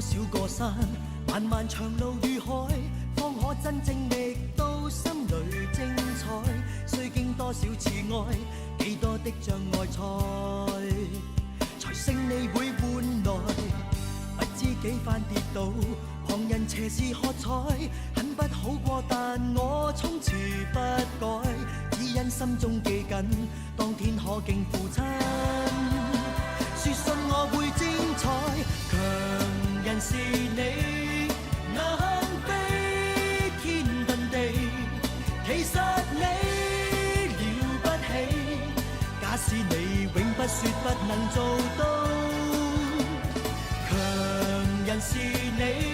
多少個山，漫漫長路與海，方可真正覓到心裏精彩。須經多少次愛，幾多的障礙賽，才勝利會換來。不知幾番跌倒，旁人斜視喝彩，很不好過，但我衝刺不改，只因心中記緊當天可敬父親。說信我會精彩，強人是你，能飛天遁地，其實你了不起。假使你永不說不能做到，強人是你。